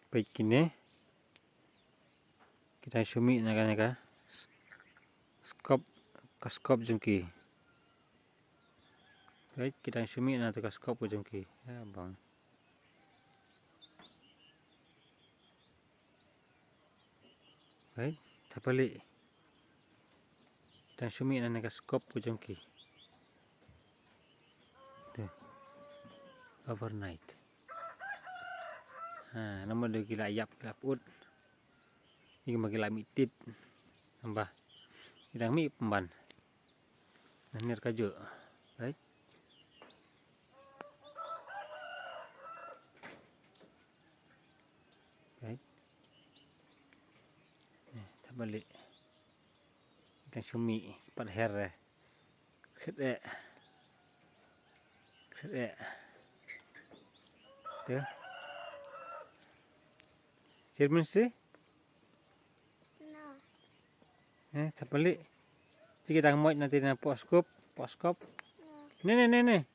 Baik kini kita sumi naga skop jengki. Baik kita sumi na ka skop jengki. Ya bang. Baik Thapbalieh. Kita sumi na ka skop jengki. Overnight. Nama dia gila ayap ut. Ini magila mitit. Nambah. Idang mi pemban. Nanir kaju. Baik. Baik. Thapbalieh. Kita sumi pada her. Kede. Tuh. Cermin sih? No. Thapbalieh. Sige kita moy nanti na poskop. Nih.